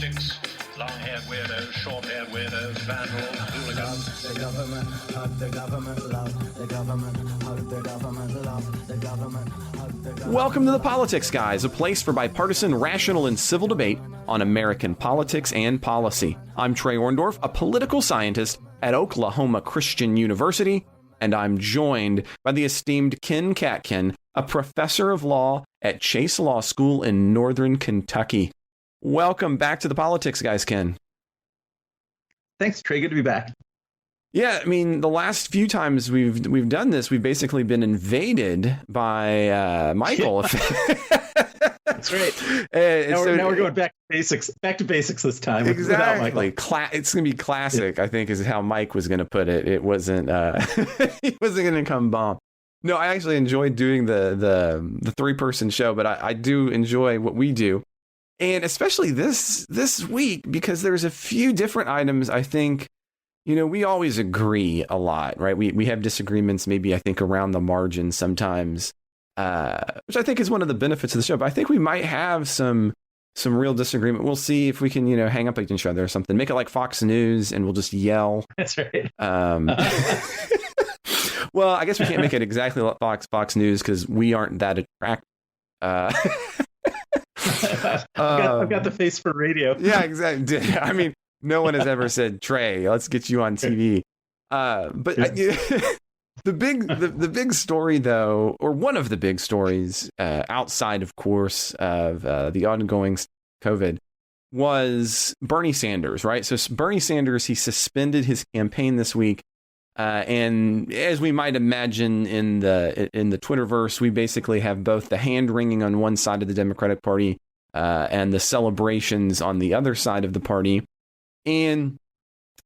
politics, long-haired weirdos, short-haired weirdos, vandals, hooligans. The government, hug the government, love the government, hug the government, love the government, hug the government. Welcome to The Politics Guys, a place for bipartisan, rational, and civil debate on American politics and policy. I'm Trey Orndorff, a political scientist at Oklahoma Christian University, and I'm joined by the esteemed Ken Atkinson, a professor of law at Chase Law School in Northern Kentucky. Welcome back to The Politics Guys, Ken. Thanks, Trey. Good to be back. Yeah, I mean, the last few times we've done this, we've basically been invaded by Michael. That's right. Now we're going back to basics this time. Exactly. It's going to be classic, I think, is how Mike was going to put it. It wasn't, he wasn't going to come bomb. No, I actually enjoyed doing the three-person show, but I do enjoy what we do. And especially this week, because there's a few different items, I think, you know, we always agree a lot, right? We have disagreements, maybe I think around the margins sometimes, which I think is one of the benefits of the show. But I think we might have some real disagreement. We'll see if we can, you know, hang up at each other or something. Make it like Fox News and we'll just yell. That's right. Well, I guess we can't make it exactly like Fox News because we aren't that attractive. I've got the face for radio. Yeah, exactly. I mean, no one has ever said, Trey, let's get you on TV. But the big story, though, or one of the big stories outside, of course, of the ongoing COVID was Bernie Sanders, right? So Bernie Sanders, he suspended his campaign this week. And as we might imagine in the Twitterverse, we basically have both the hand wringing on one side of the Democratic Party and the celebrations on the other side of the party. And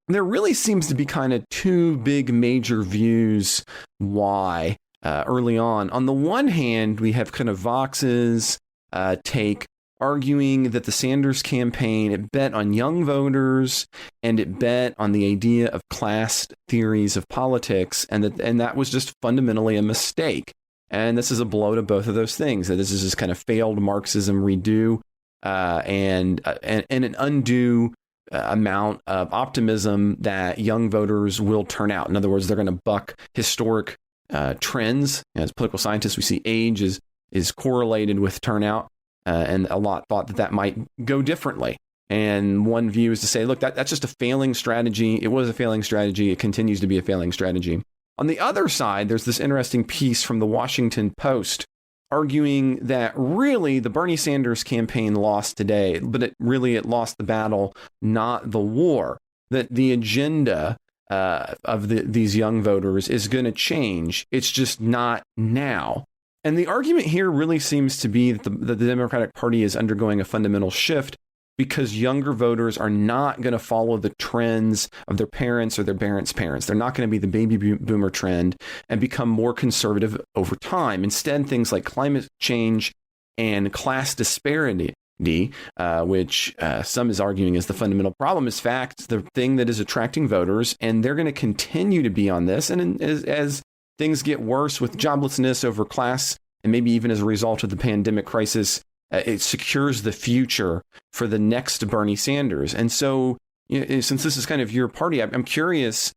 there really seems to be kind of two big major views why early on. On the one hand, we have kind of Vox's take arguing that the Sanders campaign, it bet on young voters and it bet on the idea of class theories of politics, and that was just fundamentally a mistake. And this is a blow to both of those things. That this is just kind of failed Marxism redo and an undue amount of optimism that young voters will turn out. In other words, they're going to buck historic trends. As political scientists, we see age is correlated with turnout. And a lot thought that might go differently. And one view is to say, look, that's just a failing strategy. It was a failing strategy. It continues to be a failing strategy. On the other side, there's this interesting piece from the Washington Post arguing that really the Bernie Sanders campaign lost today, but it lost the battle, not the war. That the agenda of these young voters is going to change. It's just not now. And the argument here really seems to be that the Democratic Party is undergoing a fundamental shift because younger voters are not going to follow the trends of their parents or their parents' parents. They're not going to be the baby boomer trend and become more conservative over time. Instead, things like climate change and class disparity, which some is arguing is the fundamental problem, is fact, the thing that is attracting voters. And they're going to continue to be on this. And as things get worse with joblessness over class, and maybe even as a result of the pandemic crisis, it secures the future for the next Bernie Sanders. And so, you know, since this is kind of your party, I'm curious,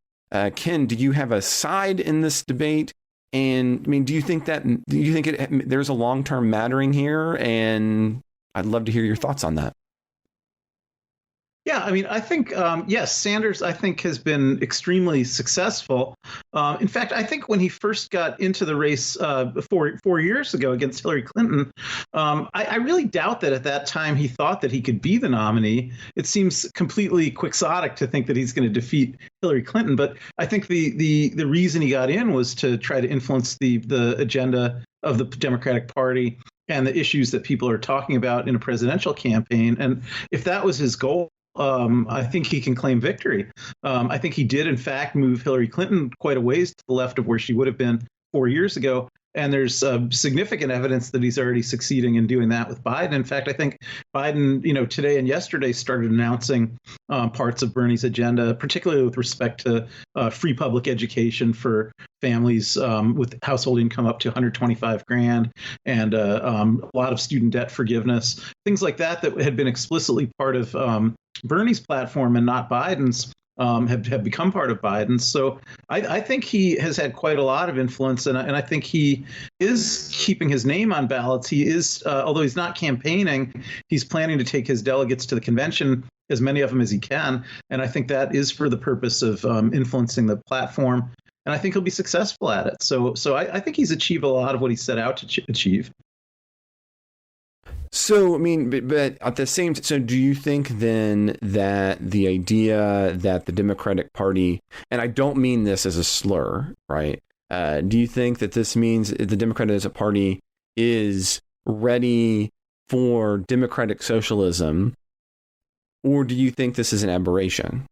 Ken, do you have a side in this debate? And I mean, do you think there's a long-term mattering here? And I'd love to hear your thoughts on that. Yeah, I mean, I think, yes, Sanders, I think, has been extremely successful. In fact, I think when he first got into the race 4 years ago against Hillary Clinton, I really doubt that at that time he thought that he could be the nominee. It seems completely quixotic to think that he's going to defeat Hillary Clinton. But I think the reason he got in was to try to influence the agenda of the Democratic Party and the issues that people are talking about in a presidential campaign. And if that was his goal, I think he can claim victory. I think he did, in fact, move Hillary Clinton quite a ways to the left of where she would have been 4 years ago. And there's significant evidence that he's already succeeding in doing that with Biden. In fact, I think Biden, today and yesterday started announcing parts of Bernie's agenda, particularly with respect to free public education for families with household income up to 125 grand, and a lot of student debt forgiveness, things like that had been explicitly part of Bernie's platform and not Biden's. Have become part of Biden. So I think he has had quite a lot of influence, and I think he is keeping his name on ballots. He is, although he's not campaigning, he's planning to take his delegates to the convention, as many of them as he can. And I think that is for the purpose of influencing the platform. And I think he'll be successful at it. So I think he's achieved a lot of what he set out to achieve. So, I mean, but at the same time, so do you think then that the idea that the Democratic Party, and I don't mean this as a slur, right? Do you think that this means the Democratic Party is ready for democratic socialism, or do you think this is an aberration?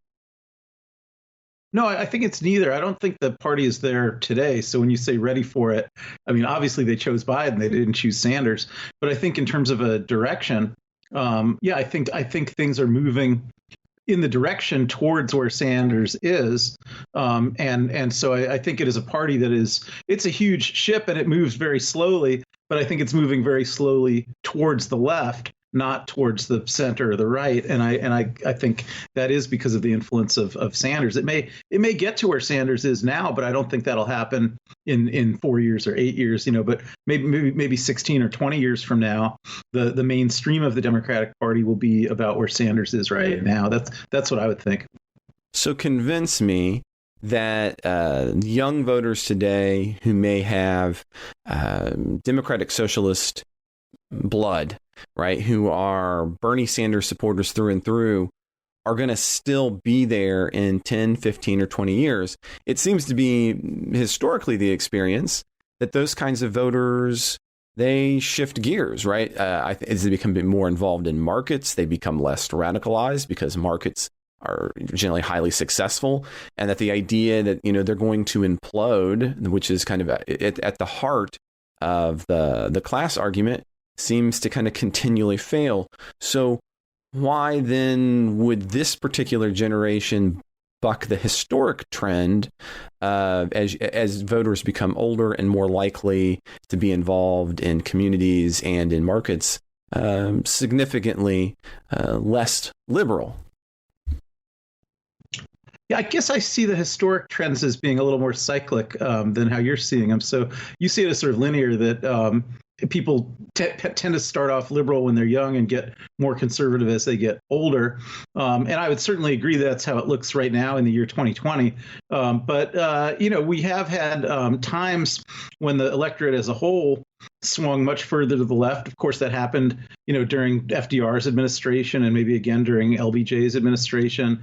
No, I think it's neither. I don't think the party is there today. So when you say ready for it, I mean, obviously they chose Biden. They didn't choose Sanders. But I think in terms of a direction, I think things are moving in the direction towards where Sanders is. And so I think it is a party it's a huge ship and it moves very slowly, but I think it's moving very slowly towards the left, not towards the center or the right. And I think that is because of the influence of Sanders. It may get to where Sanders is now, but I don't think that'll happen in 4 years or 8 years, but maybe 16 or 20 years from now, the mainstream of the Democratic Party will be about where Sanders is right now. That's what I would think. So convince me that young voters today who may have democratic socialist blood, right, who are Bernie Sanders supporters through and through, are going to still be there in 10, 15, or 20 years. It seems to be historically the experience that those kinds of voters, they shift gears, right? As they become more involved in markets, they become less radicalized because markets are generally highly successful, and that the idea that, they're going to implode, which is kind of at the heart of the class argument, seems to kind of continually fail. So why then would this particular generation buck the historic trend as voters become older and more likely to be involved in communities and in markets significantly less liberal? Yeah, I guess I see the historic trends as being a little more cyclic than how you're seeing them. So you see it as sort of linear, that people tend to start off liberal when they're young and get more conservative as they get older. And I would certainly agree that's how it looks right now in the year 2020. But we have had times when the electorate as a whole swung much further to the left. Of course, that happened, during FDR's administration and maybe again during LBJ's administration,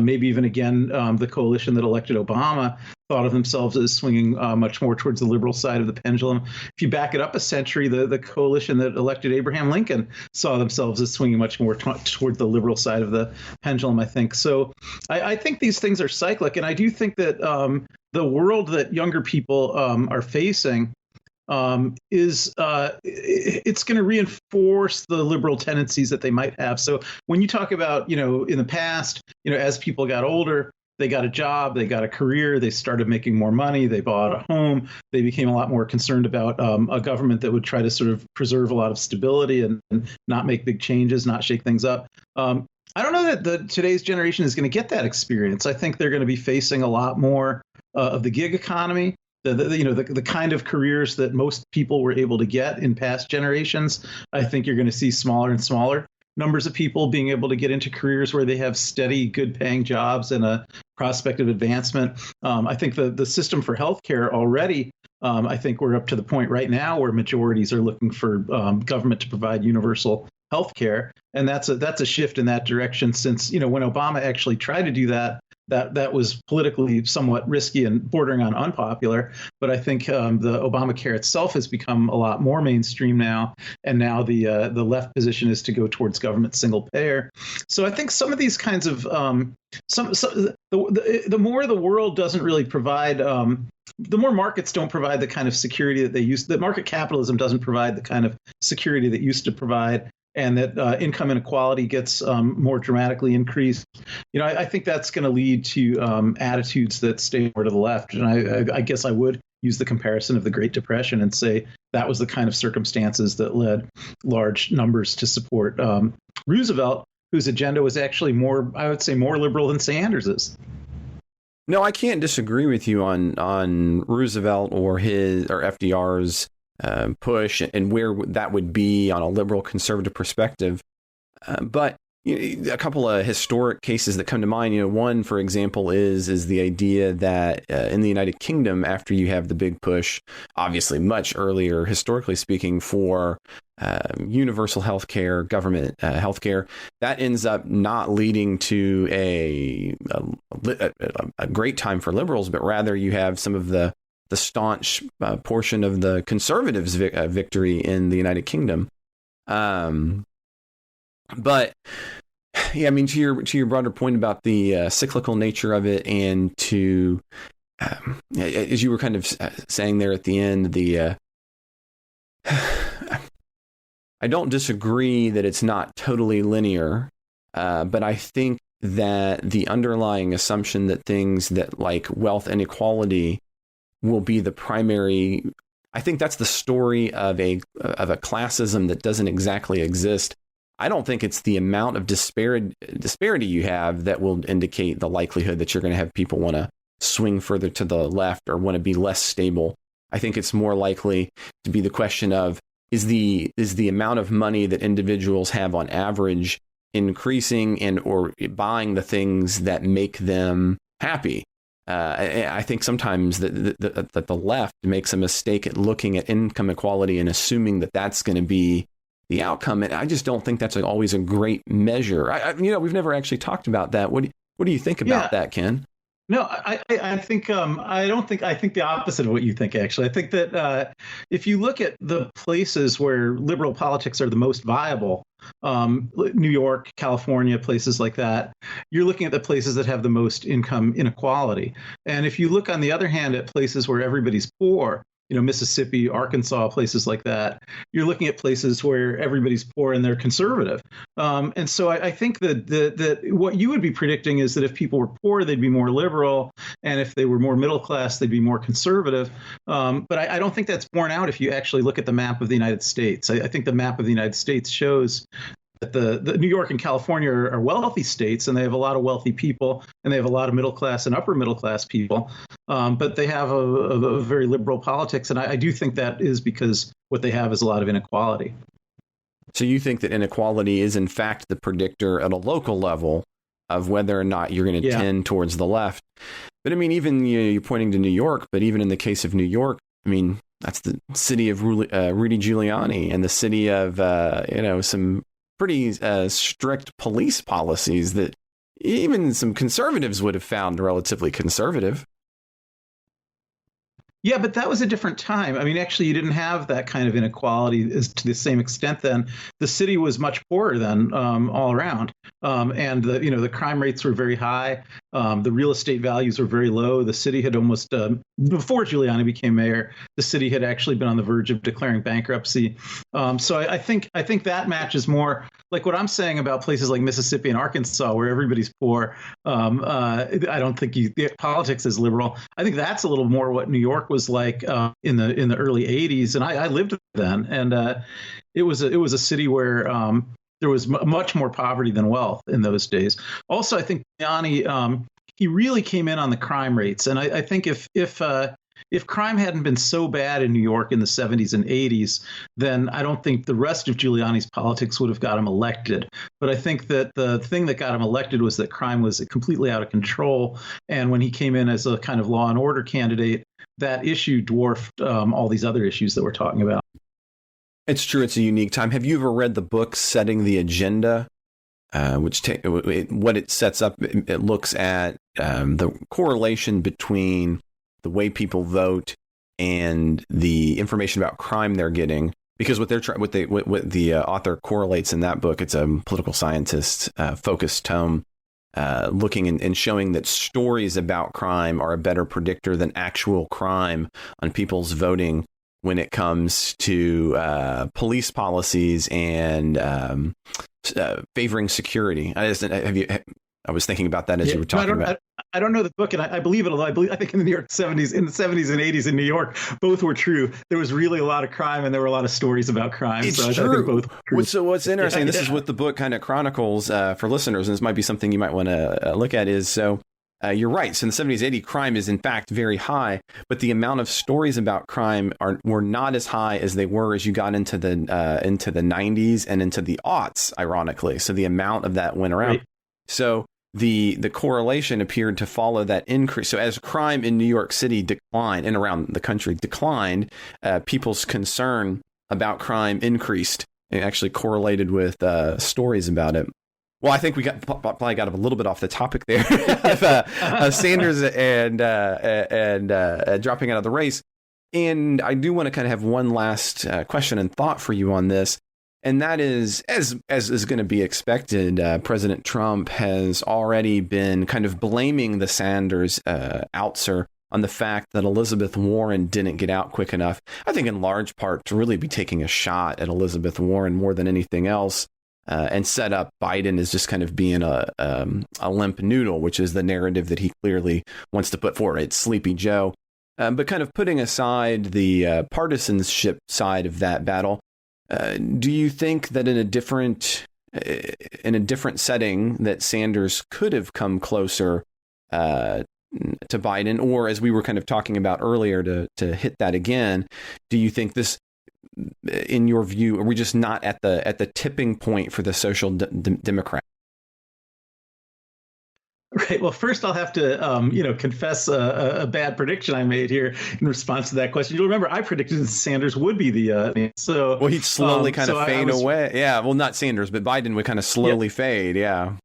maybe even again the coalition that elected Obama thought of themselves as swinging much more towards the liberal side of the pendulum. If you back it up a century, the coalition that elected Abraham Lincoln saw themselves as swinging much more toward the liberal side of the pendulum, I think. So I think these things are cyclic, and I do think that the world that younger people are facing it's going to reinforce the liberal tendencies that they might have. So when you talk about, in the past, as people got older, they got a job, they got a career, they started making more money, they bought a home, they became a lot more concerned about a government that would try to sort of preserve a lot of stability and not make big changes, not shake things up. I don't know that today's generation is going to get that experience. I think they're going to be facing a lot more of the gig economy. The kind of careers that most people were able to get in past generations. I think you're going to see smaller and smaller numbers of people being able to get into careers where they have steady, good paying jobs and a prospect of advancement. I think the system for healthcare already, I think we're up to the point right now where majorities are looking for government to provide universal healthcare. And that's a shift in that direction since, when Obama actually tried to do that, that was politically somewhat risky and bordering on unpopular. But I think the Obamacare itself has become a lot more mainstream now. And now the left position is to go towards government single payer. So I think some of these kinds of the more the world doesn't really provide the more markets don't provide the kind of security that they used, that market capitalism doesn't provide the kind of security that used to provide, and that income inequality gets more dramatically increased, I think that's going to lead to attitudes that stay more to the left. And I guess I would use the comparison of the Great Depression and say that was the kind of circumstances that led large numbers to support Roosevelt, whose agenda was actually more, I would say, more liberal than Sanders's. No, I can't disagree with you on Roosevelt or FDR's push and where that would be on a liberal conservative perspective. But a couple of historic cases that come to mind, one, for example, is the idea that in the United Kingdom, after you have the big push, obviously much earlier, historically speaking, for universal healthcare, government healthcare, that ends up not leading to a great time for liberals, but rather you have some of the staunch portion of the conservatives' victory in the United Kingdom. But yeah, I mean, to your broader point about the cyclical nature of it, and to as you were kind of saying there at the end, I don't disagree that it's not totally linear, but I think that the underlying assumption that things that like wealth inequality will be the primary, I think that's the story of a classism that doesn't exactly exist. I don't think it's the amount of disparity you have that will indicate the likelihood that you're going to have people want to swing further to the left or want to be less stable. I think it's more likely to be the question of, is the amount of money that individuals have on average increasing and or buying the things that make them happy? I think sometimes that the left makes a mistake at looking at income equality and assuming that that's going to be the outcome. And I just don't think that's always a great measure. We've never actually talked about that. What do you think about that, Ken? No, I think I think the opposite of what you think, actually. I think that if you look at the places where liberal politics are the most viable, New York, California, places like that, you're looking at the places that have the most income inequality. And if you look, on the other hand, at places where everybody's poor, Mississippi, Arkansas, places like that, you're looking at places where everybody's poor and they're conservative. And so I think that what you would be predicting is that if people were poor, they'd be more liberal. And if they were more middle class, they'd be more conservative. But I don't think that's borne out if you actually look at the map of the United States. I think the map of the United States shows that the New York and California are wealthy states, and they have a lot of wealthy people, and they have a lot of middle class and upper middle class people, but they have a very liberal politics, and I do think that is because what they have is a lot of inequality. So you think that inequality is in fact the predictor at a local level of whether or not you're going to tend towards the left? But I mean, even you're pointing to New York, but even in the case of New York, I mean, that's the city of Rudy Giuliani and the city of some pretty strict police policies that even some conservatives would have found relatively conservative. Yeah, but that was a different time. I mean, actually, you didn't have that kind of inequality to the same extent then. The city was much poorer then, all around, and the crime rates were very high. The real estate values were very low. The city had almost before Giuliani became mayor, the city had actually been on the verge of declaring bankruptcy. So I think that matches more like what I'm saying about places like Mississippi and Arkansas, where everybody's poor. I don't think politics is liberal. I think that's a little more what New York was like in the early 80s, and I lived then, and it was a city where there was much more poverty than wealth in those days. Also, I think Giuliani, he really came in on the crime rates, and I think if crime hadn't been so bad in New York in the 70s and 80s, then I don't think the rest of Giuliani's politics would have got him elected. But I think that the thing that got him elected was that crime was completely out of control, and when he came in as a kind of law and order candidate, that issue dwarfed all these other issues that we're talking about. It's true. It's a unique time. Have you ever read the book Setting the Agenda, what it sets up? It looks at the correlation between the way people vote and the information about crime they're getting. Because what the author correlates in that book, it's a political scientist focused tome. looking and showing that stories about crime are a better predictor than actual crime on people's voting when it comes to police policies and favoring security. I was thinking about that as you were talking about. I don't know the book, and I believe it. Although I think in the New York '70s, in the '70s and '80s in New York, both were true. There was really a lot of crime, and there were a lot of stories about crime. It's so true. I think both were true. So what's interesting, this is what the book kind of chronicles for listeners, and this might be something you might want to look at. Is so you're right. So in the '70s, '80s, crime is in fact very high, but the amount of stories about crime were not as high as they were as you got into the '90s and into the aughts. Ironically, so the amount of that went around. Right. So the correlation appeared to follow that increase. So as crime in New York City declined and around the country declined, people's concern about crime increased and actually correlated with stories about it. Well, I think we probably got a little bit off the topic there of Sanders and dropping out of the race. And I do want to kind of have one last question and thought for you on this. And that is, as is going to be expected, President Trump has already been kind of blaming the Sanders outser on the fact that Elizabeth Warren didn't get out quick enough. I think in large part to really be taking a shot at Elizabeth Warren more than anything else, and set up Biden as just kind of being a limp noodle, which is the narrative that he clearly wants to put forward. It's Sleepy Joe. But kind of putting aside the partisanship side of that battle, do you think that in a different setting that Sanders could have come closer to Biden, or as we were kind of talking about earlier, to hit that again? Do you think this, in your view, are we just not at the tipping point for the social Democrat? Right. Well, first I'll have to, confess a bad prediction I made here in response to that question. You'll remember I predicted that Sanders would be the Well, he'd slowly kind of fade away. Yeah. Well, not Sanders, but Biden would kind of slowly fade. Yeah.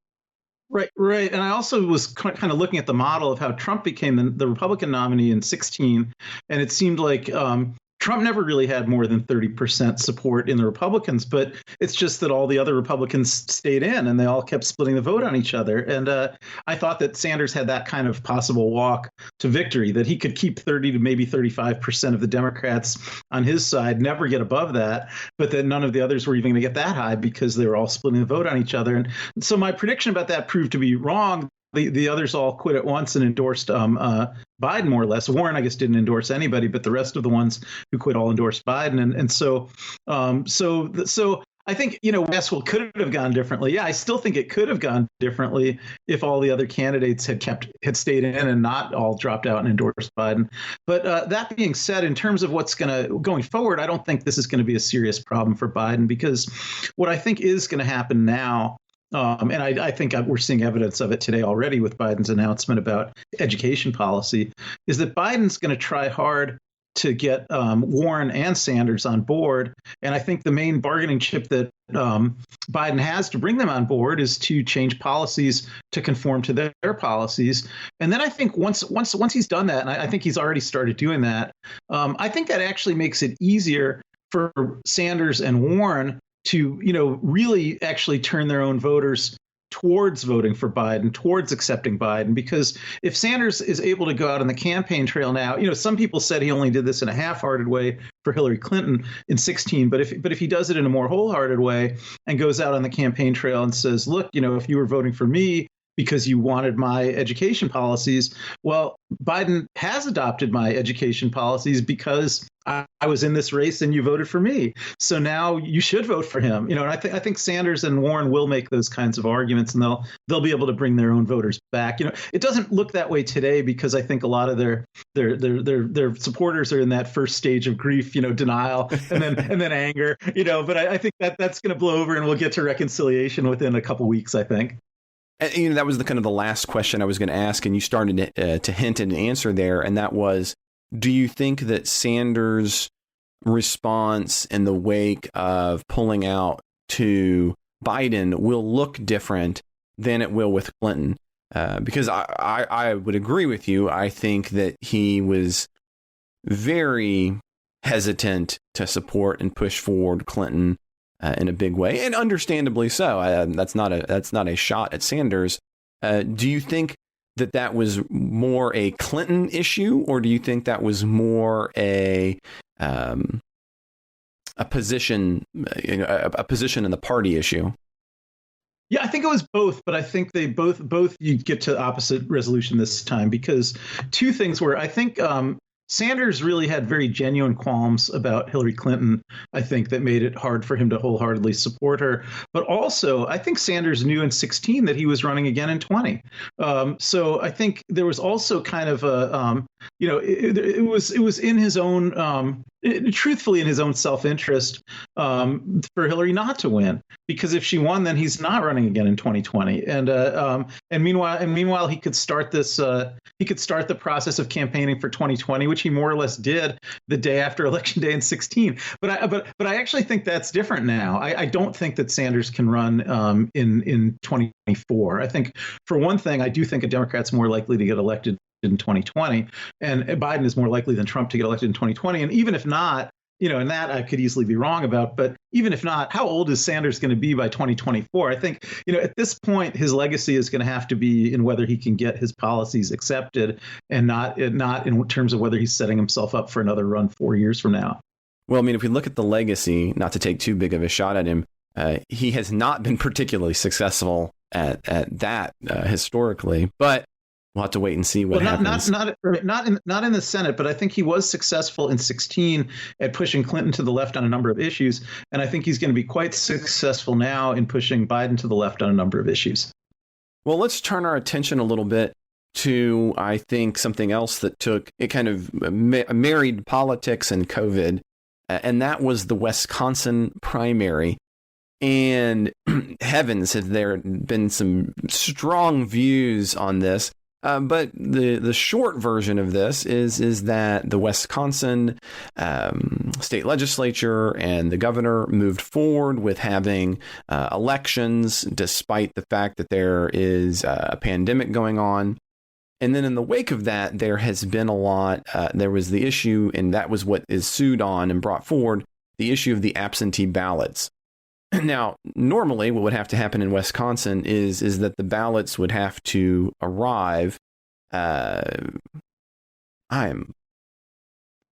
Right. And I also was kind of looking at the model of how Trump became the Republican nominee in 2016, and it seemed like Trump never really had more than 30% support in the Republicans, but it's just that all the other Republicans stayed in and they all kept splitting the vote on each other. And I thought that Sanders had that kind of possible walk to victory, that he could keep 30 to maybe 35% of the Democrats on his side, never get above that, but that none of the others were even going to get that high because they were all splitting the vote on each other. And so my prediction about that proved to be wrong. The others all quit at once and endorsed Biden, more or less. Warren, I guess, didn't endorse anybody, but the rest of the ones who quit all endorsed Biden. And so I think, yes, well, could it have gone differently? Yeah, I still think it could have gone differently if all the other candidates had stayed in and not all dropped out and endorsed Biden. But that being said, in terms of what's going forward, I don't think this is going to be a serious problem for Biden, because what I think is going to happen now, and I think we're seeing evidence of it today already with Biden's announcement about education policy, is that Biden's going to try hard to get Warren and Sanders on board. And I think the main bargaining chip that Biden has to bring them on board is to change policies to conform to their policies. And then I think once he's done that, and I think he's already started doing that, I think that actually makes it easier for Sanders and Warren to, really actually turn their own voters towards voting for Biden, towards accepting Biden. Because if Sanders is able to go out on the campaign trail now, some people said he only did this in a half-hearted way for Hillary Clinton in 2016. But if he does it in a more wholehearted way and goes out on the campaign trail and says, look, if you were voting for me because you wanted my education policies, well, Biden has adopted my education policies because I was in this race and you voted for me. So now you should vote for him. And I think Sanders and Warren will make those kinds of arguments, and they'll be able to bring their own voters back. It doesn't look that way today because I think a lot of their supporters are in that first stage of grief, denial, and then anger. But I think that's going to blow over, and we'll get to reconciliation within a couple weeks, I think. And that was the last question I was going to ask, and you started to hint at an answer there, and that was, do you think that Sanders' response in the wake of pulling out to Biden will look different than it will with Clinton? Because I would agree with you. I think that he was very hesitant to support and push forward Clinton in a big way, and understandably so. That's not a shot at Sanders. Do you think that was more a Clinton issue, or do you think that was more a position, a position in the party issue? Yeah, I think it was both, but I think they both you get to opposite resolution this time, because two things were, I think Sanders really had very genuine qualms about Hillary Clinton, I think, that made it hard for him to wholeheartedly support her. But also, I think Sanders knew in 16 that he was running again in 20. So I think there was also kind of a, it was in his own, truthfully in his own self-interest for Hillary not to win, because if she won, then he's not running again in 2020. And meanwhile, he could start this. He could start the process of campaigning for 2020, which he more or less did the day after Election Day in 16. But I actually think that's different now. I don't think that Sanders can run in 2024. I think, for one thing, I do think a Democrat's more likely to get elected in 2020, and Biden is more likely than Trump to get elected in 2020. And even if not, and that I could easily be wrong about, but even if not, how old is Sanders going to be by 2024? I think, at this point, his legacy is going to have to be in whether he can get his policies accepted, and not in terms of whether he's setting himself up for another run 4 years from now. Well, I mean, if we look at the legacy, not to take too big of a shot at him, he has not been particularly successful at that historically, but we'll have to wait and see what happens. Not in the Senate, but I think he was successful in 16 at pushing Clinton to the left on a number of issues, and I think he's going to be quite successful now in pushing Biden to the left on a number of issues. Well, let's turn our attention a little bit to, I think, something else that it kind of married politics and COVID, and that was the Wisconsin primary. And heavens, have there been some strong views on this. But the short version of this is that the Wisconsin state legislature and the governor moved forward with having elections, despite the fact that there is a pandemic going on. And then in the wake of that, there has been a lot. There was the issue, and that was what is sued on and brought forward, the issue of the absentee ballots. Now, normally what would have to happen in Wisconsin is that the ballots would have to arrive.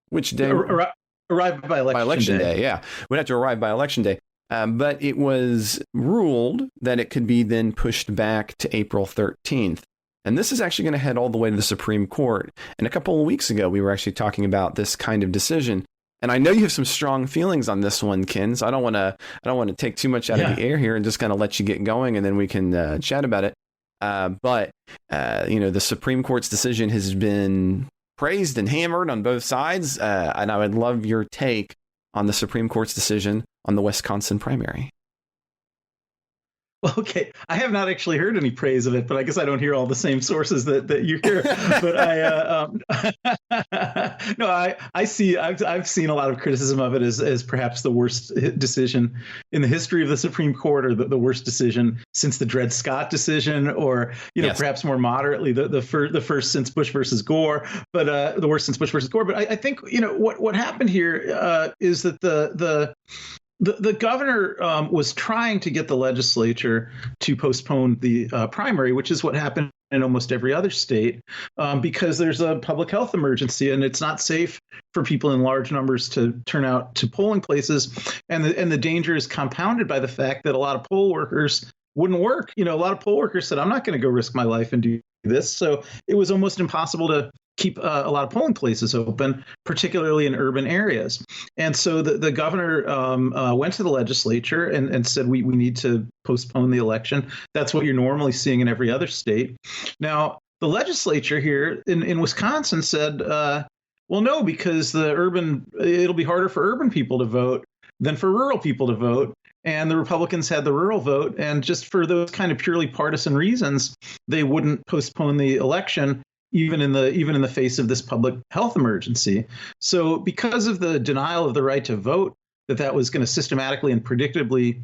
Which day? Arrive by election day. Yeah, would have to arrive by election day. But it was ruled that it could be then pushed back to April 13th. And this is actually going to head all the way to the Supreme Court. And a couple of weeks ago, we were actually talking about this kind of decision. And I know you have some strong feelings on this one, Ken. So I don't want to take too much out of the air here and just kind of let you get going, and then we can chat about it. But the Supreme Court's decision has been praised and hammered on both sides. And I would love your take on the Supreme Court's decision on the Wisconsin primary. Well, okay, I have not actually heard any praise of it, but I guess I don't hear all the same sources that you hear. But I've seen a lot of criticism of it as perhaps the worst decision in the history of the Supreme Court, or the worst decision since the Dred Scott decision, or perhaps more moderately the first since Bush versus Gore, but the worst since Bush versus Gore. But I think what happened here is that the governor was trying to get the legislature to postpone the primary, which is what happened in almost every other state, because there's a public health emergency and it's not safe for people in large numbers to turn out to polling places. And the danger is compounded by the fact that a lot of poll workers wouldn't work. A lot of poll workers said, I'm not going to go risk my life and do this. So it was almost impossible to keep a lot of polling places open, particularly in urban areas. And so the governor went to the legislature and said, we need to postpone the election. That's what you're normally seeing in every other state. Now, the legislature here in Wisconsin said, well, no, because it'll be harder for urban people to vote than for rural people to vote. And the Republicans had the rural vote. And just for those kind of purely partisan reasons, they wouldn't postpone the election, even in the face of this public health emergency. So because of the denial of the right to vote that was going to systematically and predictably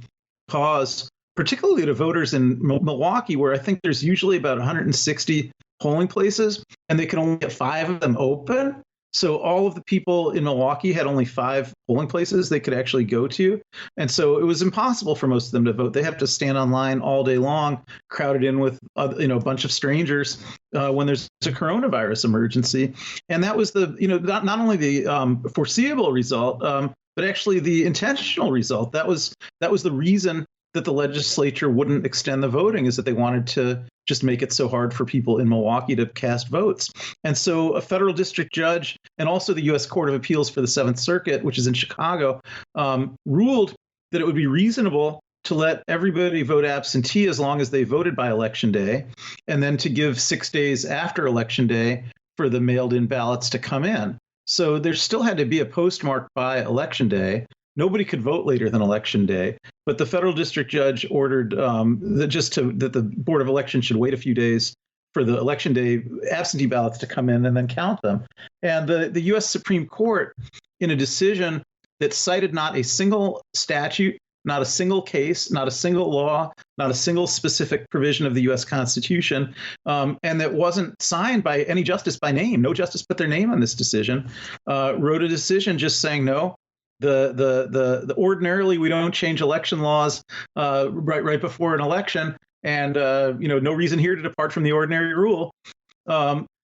cause, particularly to voters in Milwaukee, where I think there's usually about 160 polling places, and they can only get 5 of them open. So all of the people in Milwaukee had only 5 polling places they could actually go to. And so it was impossible for most of them to vote. They have to stand online all day long, crowded in with a bunch of strangers when there's a coronavirus emergency. And that was not only the foreseeable result, but actually the intentional result. That was the reason that the legislature wouldn't extend the voting, is that they wanted to just make it so hard for people in Milwaukee to cast votes. And so a federal district judge and also the U.S. Court of Appeals for the Seventh Circuit, which is in Chicago, ruled that it would be reasonable to let everybody vote absentee as long as they voted by Election Day, and then to give 6 days after Election Day for the mailed-in ballots to come in. So there still had to be a postmark by Election Day. Nobody could vote later than Election Day, but the federal district judge ordered that the Board of Elections should wait a few days for the Election Day absentee ballots to come in and then count them. And the U.S. Supreme Court, in a decision that cited not a single statute, not a single case, not a single law, not a single specific provision of the U.S. Constitution, and that wasn't signed by any justice by name, no justice put their name on this decision, wrote a decision just saying no. The ordinarily we don't change election laws right before an election, and no reason here to depart from the ordinary rule.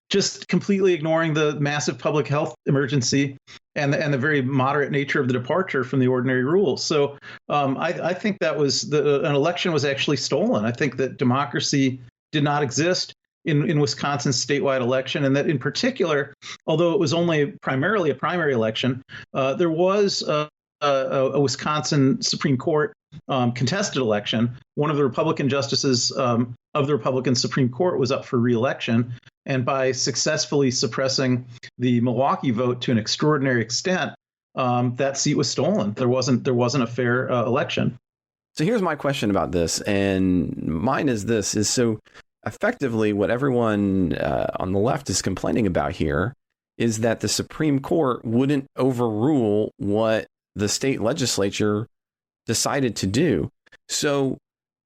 Just completely ignoring the massive public health emergency and the very moderate nature of the departure from the ordinary rule. So I think that was an election was actually stolen. I think that democracy did not exist in Wisconsin's statewide election, and that in particular, although it was only primarily a primary election, there was a Wisconsin Supreme Court contested election. One of the Republican justices of the Republican Supreme Court was up for re-election, and by successfully suppressing the Milwaukee vote to an extraordinary extent, that seat was stolen. There wasn't a fair election. So here's my question about this, and mine is this: so effectively, what everyone on the left is complaining about here is that the Supreme Court wouldn't overrule what the state legislature decided to do. So,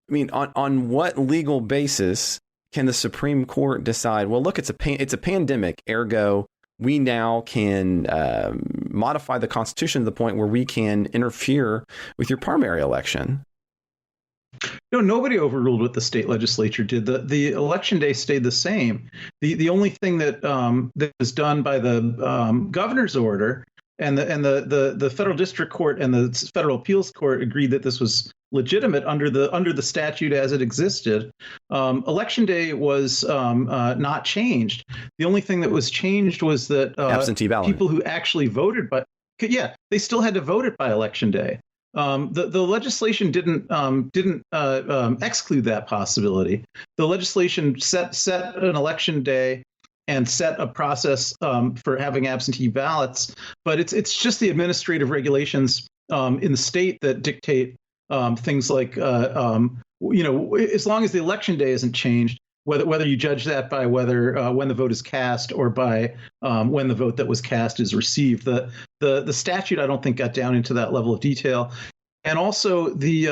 I mean, on what legal basis can the Supreme Court decide, well, look, it's a pandemic, ergo, we now can modify the Constitution to the point where we can interfere with your primary election? No, nobody overruled what the state legislature did. The election day stayed the same. The only thing that was done by the governor's order, and the federal district court and the federal appeals court agreed that this was legitimate under the statute as it existed. Election day was not changed. The only thing that was changed was that absentee ballot people who actually voted, they still had to vote it by Election Day. The legislation didn't exclude that possibility. The legislation set an election day and set a process for having absentee ballots, but it's just the administrative regulations in the state that dictate things like as long as the election day isn't changed, whether you judge that by whether when the vote is cast or by when the vote that was cast is received. The statute, I don't think, got down into that level of detail. And also the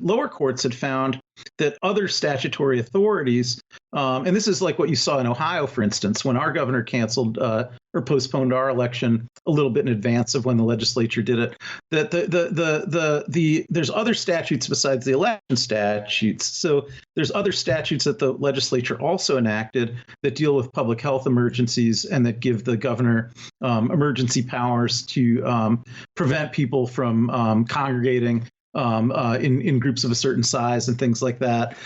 lower courts had found that other statutory authorities, and this is like what you saw in Ohio, for instance, when our governor canceled or postponed our election a little bit in advance of when the legislature did it, that there's other statutes besides the election statutes. So there's other statutes that the legislature also enacted that deal with public health emergencies and that give the governor emergency powers to prevent people from congregating in groups of a certain size and things like that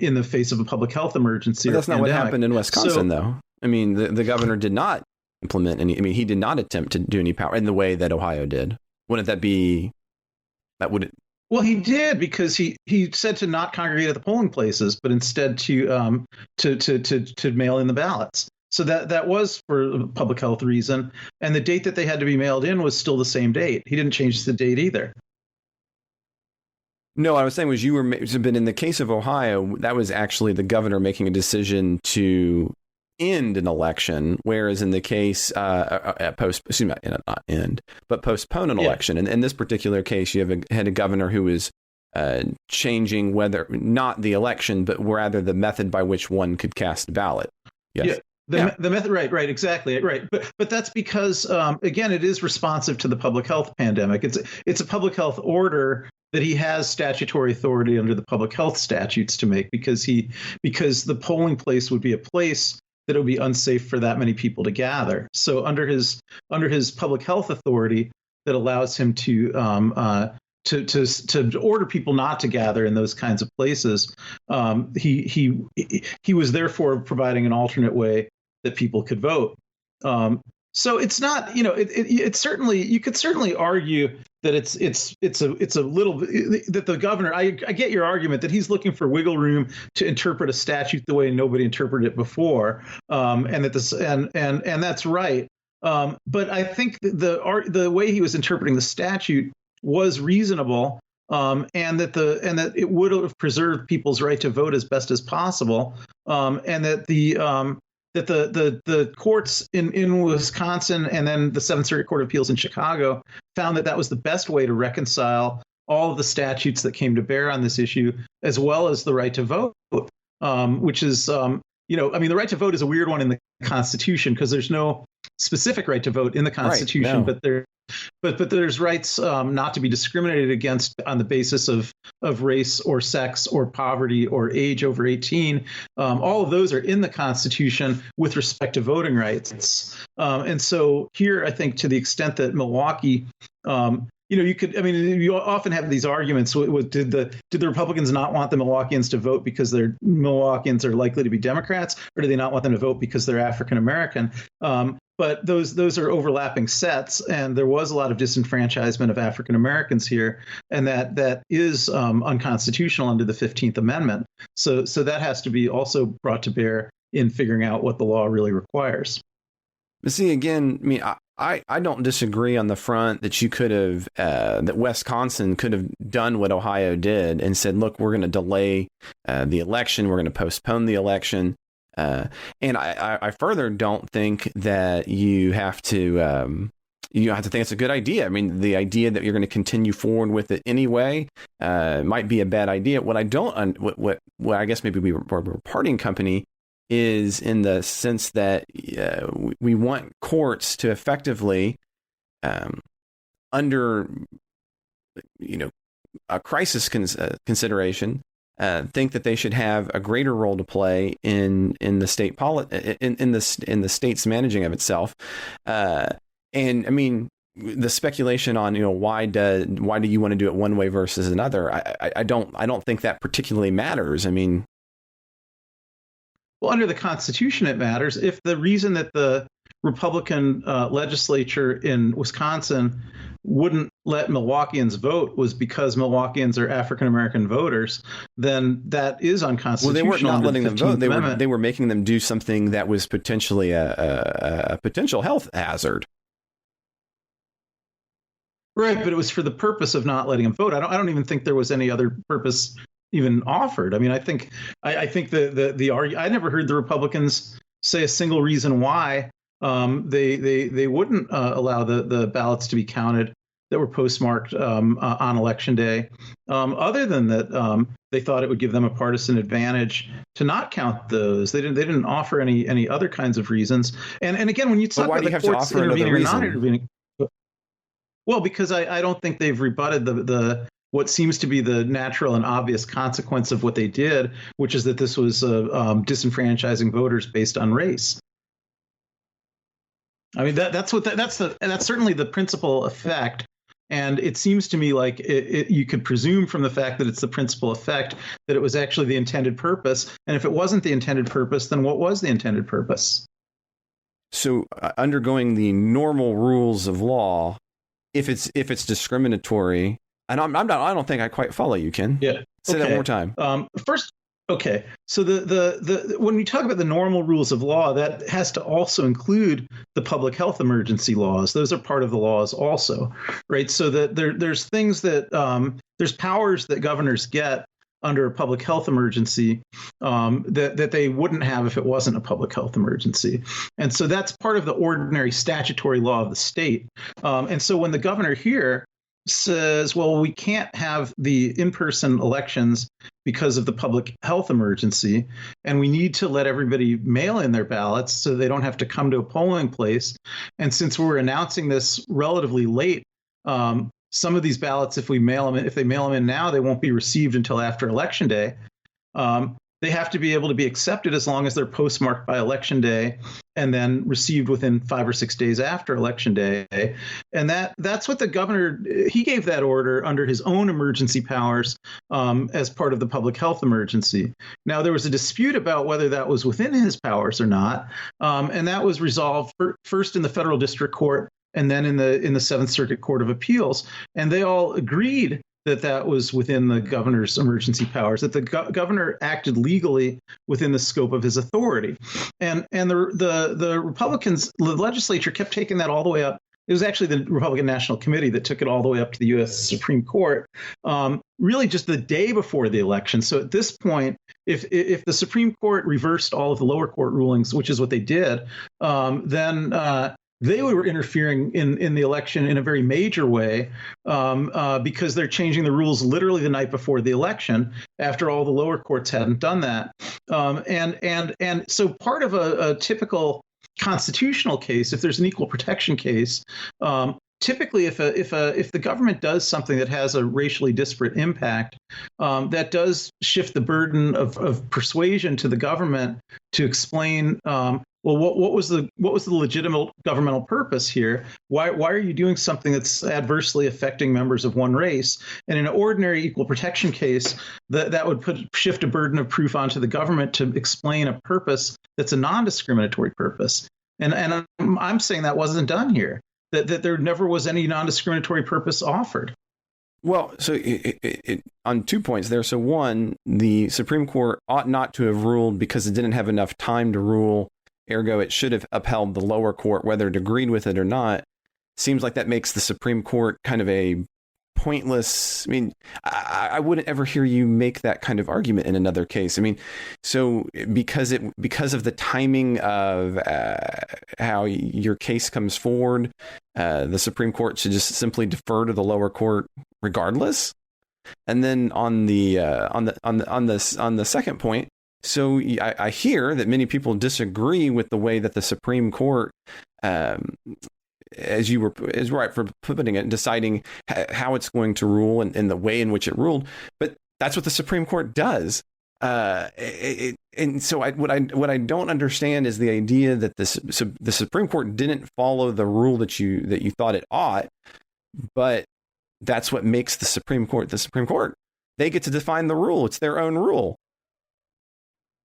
in the face of a public health emergency. But that's not pandemic. What happened in Wisconsin, though. I mean, the governor did not implement any. I mean, he did not attempt to do any power in the way that Ohio did. Wouldn't that be? That wouldn't. Well, he did, because he said to not congregate at the polling places, but instead to mail in the ballots. So that was for a public health reason, and the date that they had to be mailed in was still the same date. He didn't change the date either. No, I was saying was but in the case of Ohio, that was actually the governor making a decision to end an election, whereas in the case postpone an election. And in this particular case, you had a governor who was changing whether not the election, but rather the method by which one could cast a ballot. Yes. The method, right, exactly, right. But that's because again, it is responsive to the public health pandemic. It's a public health order that he has statutory authority under the public health statutes to make because the polling place would be a place that it would be unsafe for that many people to gather. So under his public health authority that allows him to order people not to gather in those kinds of places, he was therefore providing an alternate way that people could vote. So it's not, it's certainly, you could certainly argue that it's a little that the governor, I get your argument that he's looking for wiggle room to interpret a statute the way nobody interpreted it before, and that this and that's right. But I think the way he was interpreting the statute was reasonable, and that it would have preserved people's right to vote as best as possible, and that the courts in Wisconsin and then the Seventh Circuit Court of Appeals in Chicago found that was the best way to reconcile all of the statutes that came to bear on this issue, as well as the right to vote, which is, the right to vote is a weird one in the Constitution because there's no specific right to vote in the Constitution, right, no. but there's rights not to be discriminated against on the basis of race or sex or poverty or age over 18. All of those are in the Constitution with respect to voting rights. And so here, I think to the extent that Milwaukee, you often have these arguments. Did the Republicans not want the Milwaukeeans to vote because their Milwaukeeans are likely to be Democrats, or do they not want them to vote because they're African American? But those are overlapping sets, and there was a lot of disenfranchisement of African Americans here, and that is unconstitutional under the 15th Amendment. So that has to be also brought to bear in figuring out what the law really requires. But see, again, I mean, I don't disagree on the front that you could have, that Wisconsin could have done what Ohio did and said, look, we're going to delay the election. We're going to postpone the election. And I further don't think that you have to think it's a good idea. I mean, the idea that you're going to continue forward with it anyway might be a bad idea. What I don't, what I guess maybe we're parting company is in the sense that we want courts to effectively, under a crisis consideration, think that they should have a greater role to play in the state in the state's managing of itself. And I mean, the speculation on why do you want to do it one way versus another? I don't think that particularly matters. I mean. Well, under the Constitution, it matters. If the reason that the Republican legislature in Wisconsin wouldn't let Milwaukeeans vote was because Milwaukeeans are African American voters, then that is unconstitutional. Well, they weren't not letting them vote. They were making them do something that was potentially a potential health hazard. Right, but it was for the purpose of not letting them vote. I don't even think there was any other purpose even offered. I mean, I think the I never heard the Republicans say a single reason why they wouldn't allow the ballots to be counted that were postmarked on election day, other than that they thought it would give them a partisan advantage to not count those. They didn't offer any other kinds of reasons. And again, when you talk about the courts intervening or not intervening, well, because I don't think they've rebutted the what seems to be the natural and obvious consequence of what they did, which is that this was disenfranchising voters based on race. I mean, that's certainly the principal effect. And it seems to me like you could presume from the fact that it's the principal effect that it was actually the intended purpose. And if it wasn't the intended purpose, then what was the intended purpose? So undergoing the normal rules of law, if it's discriminatory. And I don't think I quite follow you, Ken. Yeah. Say that one more time. First, okay. So the when we talk about the normal rules of law, that has to also include the public health emergency laws. Those are part of the laws also, right? So that there's things that there's powers that governors get under a public health emergency that they wouldn't have if it wasn't a public health emergency. And so that's part of the ordinary statutory law of the state. And so when the governor here says, well, we can't have the in-person elections because of the public health emergency, and we need to let everybody mail in their ballots so they don't have to come to a polling place. And since we're announcing this relatively late, some of these ballots, if they mail them in now, they won't be received until after Election Day. They have to be able to be accepted as long as they're postmarked by Election Day and then received within 5 or 6 days after Election Day. And that's what the governor, he gave that order under his own emergency powers as part of the public health emergency. Now, there was a dispute about whether that was within his powers or not. And that was resolved first in the federal district court and then in the Seventh Circuit Court of Appeals. And they all agreed that was within the governor's emergency powers, that the governor acted legally within the scope of his authority. And the Republicans, the legislature kept taking that all the way up. It was actually the Republican National Committee that took it all the way up to the U.S. Supreme Court, really just the day before the election. So at this point, if the Supreme Court reversed all of the lower court rulings, which is what they did, then they were interfering in the election in a very major way because they're changing the rules literally the night before the election after all the lower courts hadn't done that. And so part of a typical constitutional case, if there's an equal protection case, typically if the government does something that has a racially disparate impact, that does shift the burden of persuasion to the government to explain well, what was the legitimate governmental purpose here? Why are you doing something that's adversely affecting members of one race? And in an ordinary equal protection case, that would shift a burden of proof onto the government to explain a purpose that's a non-discriminatory purpose. And I'm saying that wasn't done here. That there never was any non-discriminatory purpose offered. Well, so on 2 points there. So one, the Supreme Court ought not to have ruled because it didn't have enough time to rule. Ergo, it should have upheld the lower court, whether it agreed with it or not. Seems like that makes the Supreme Court kind of a pointless. I mean, I wouldn't ever hear you make that kind of argument in another case. I mean, so because of the timing of how your case comes forward, the Supreme Court should just simply defer to the lower court regardless. And then on the second point. So I hear that many people disagree with the way that the Supreme Court, is right for putting it, deciding how it's going to rule and the way in which it ruled. But that's what the Supreme Court does. And so what I don't understand is the idea that the Supreme Court didn't follow the rule that you thought it ought, but that's what makes the Supreme Court the Supreme Court. They get to define the rule. It's their own rule.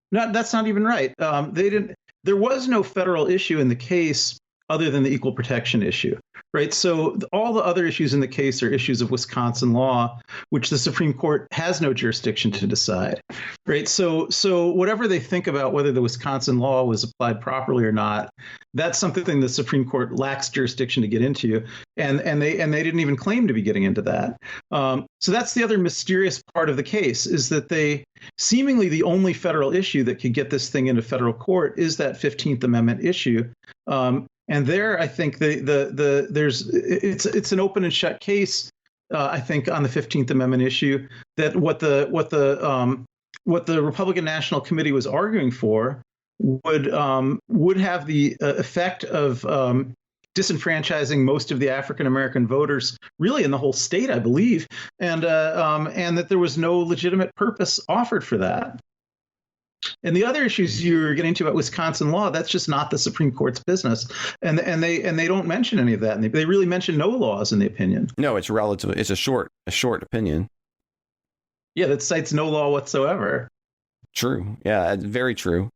No, that's not even right. They didn't. There was no federal issue in the case other than the equal protection issue, right? So all the other issues in the case are issues of Wisconsin law, which the Supreme Court has no jurisdiction to decide, right? So whatever they think about whether the Wisconsin law was applied properly or not, that's something the Supreme Court lacks jurisdiction to get into, and they didn't even claim to be getting into that. So that's the other mysterious part of the case, is that they seemingly the only federal issue that could get this thing into federal court is that 15th Amendment issue. And there, I think it's an open and shut case. I think on the 15th Amendment issue, that what the Republican National Committee was arguing for would have the effect of disenfranchising most of the African American voters, really in the whole state, I believe, and that there was no legitimate purpose offered for that. And the other issues you were getting to about Wisconsin law, that's just not the Supreme Court's business, and they don't mention any of that. And they really mention no laws in the opinion. No, it's relative. It's a short opinion. Yeah, that cites no law whatsoever. True. Yeah, very true.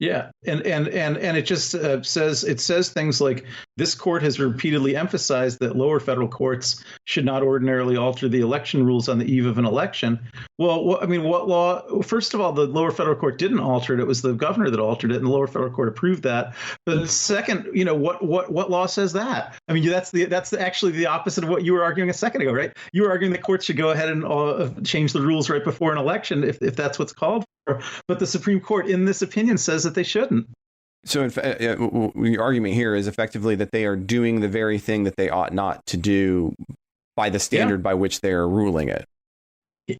Yeah, and it just says things like, this court has repeatedly emphasized that lower federal courts should not ordinarily alter the election rules on the eve of an election. Well, what law? First of all, the lower federal court didn't alter it. It was the governor that altered it, and the lower federal court approved that. But second, what law says that? I mean, that's actually the opposite of what you were arguing a second ago, right? You were arguing the courts should go ahead and change the rules right before an election if that's what's called for. But the Supreme Court, in this opinion, says that they shouldn't. So in fact, the argument here is effectively that they are doing the very thing that they ought not to do by the standard by which they are ruling it.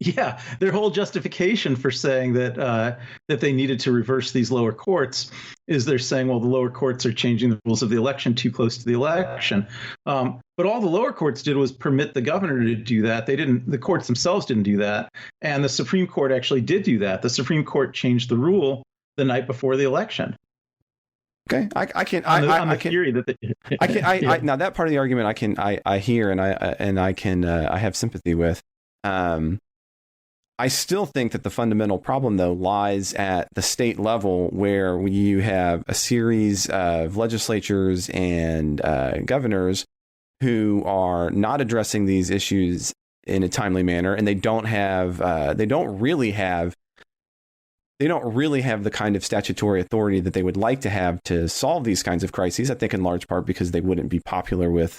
Yeah, their whole justification for saying that they needed to reverse these lower courts is they're saying, well, the lower courts are changing the rules of the election too close to the election. But all the lower courts did was permit the governor to do that. They didn't. The courts themselves didn't do that, and the Supreme Court actually did do that. The Supreme Court changed the rule the night before the election. Okay, I can theory that now that part of the argument I hear and I have sympathy with. I still think that the fundamental problem, though, lies at the state level, where you have a series of legislatures and governors who are not addressing these issues in a timely manner, and they don't really have the kind of statutory authority that they would like to have to solve these kinds of crises. I think in large part because they wouldn't be popular with